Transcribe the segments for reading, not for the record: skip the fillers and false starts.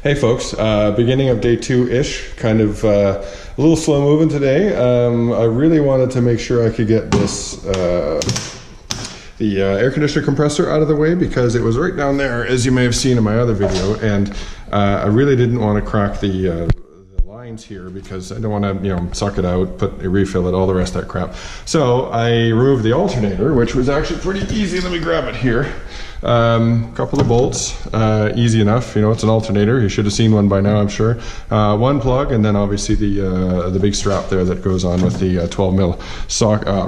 Hey folks, beginning of day 2-ish, kind of a little slow moving today. I really wanted to make sure I could get this, the air conditioner compressor out of the way because it was right down there, as you may have seen in my other video, and I really didn't want to crack the lines here because I don't want to, suck it out, refill it, all the rest of that crap. So I removed the alternator, which was actually pretty easy. Let me grab it here. Couple of bolts, easy enough. It's an alternator. You should have seen one by now, I'm sure. One plug, and then obviously the big strap there that goes on with the 12 mil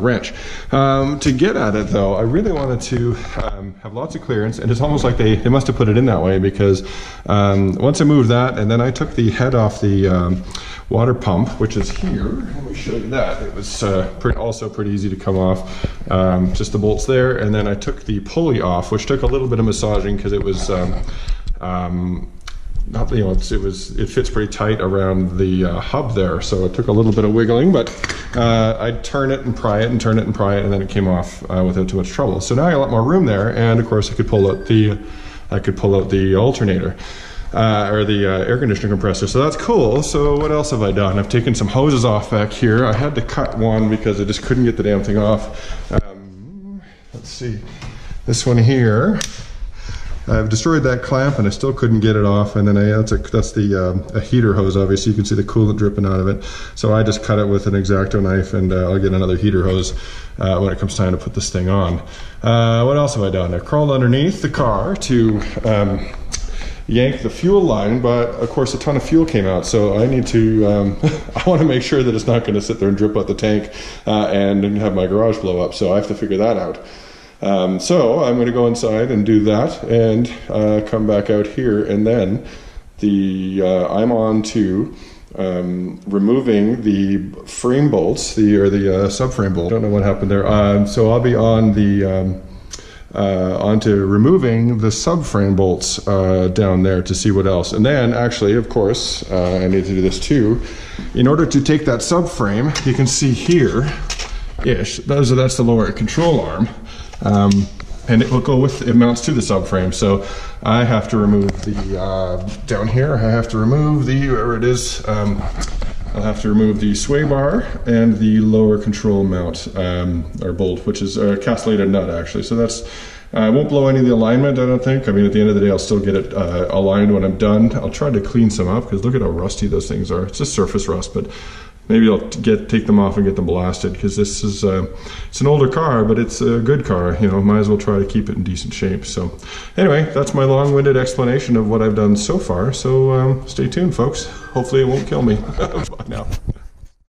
wrench. To get at it though, I really wanted to have lots of clearance, and it's almost like they must have put it in that way because once I moved that, and then I took the head off the water pump, which is here. Let me show you that. It was also pretty easy to come off. Just the bolts there, and then I took the pulley off, which took a little bit of massaging because it was it fits pretty tight around the hub there, so it took a little bit of wiggling, but I'd turn it and pry it and turn it and pry it, and then it came off without too much trouble. So now I got a lot more room there, and of course I could pull out the alternator. Or the air conditioner compressor, so that's cool. So what else have I done? I've taken some hoses off back here. I had to cut one because I just couldn't get the damn thing off. Let's see, this one here, I've destroyed that clamp and I still couldn't get it off, and then that's the heater hose. Obviously you can see the coolant dripping out of it, so I just cut it with an X-Acto knife, and I'll get another heater hose when it comes time to put this thing on. What else have I done? I crawled underneath the car to yank the fuel line, but of course a ton of fuel came out, so I need to I want to make sure that it's not going to sit there and drip out the tank and have my garage blow up, so I have to figure that out. So I'm going to go inside and do that, and come back out here, and then I'm on to removing the frame bolts, the subframe bolt. I don't know what happened there. So I'll be on the onto removing the subframe bolts down there to see what else. And then actually, of course, I need to do this too. In order to take that subframe, you can see here-ish, that's the lower control arm. And it will go with, it mounts to the subframe. So I have to remove the, down here, I have to remove the, wherever it is, I'll have to remove the sway bar and the lower control mount, or bolt, which is a castellated nut actually. So that's, I won't blow any of the alignment, I don't think. I mean, at the end of the day, I'll still get it aligned when I'm done. I'll try to clean some up because look at how rusty those things are. It's just surface rust, but maybe I'll take them off and get them blasted because this is, it's an older car, but it's a good car. Might as well try to keep it in decent shape. So anyway, that's my long-winded explanation of what I've done so far. So stay tuned, folks. Hopefully it won't kill me. Bye now.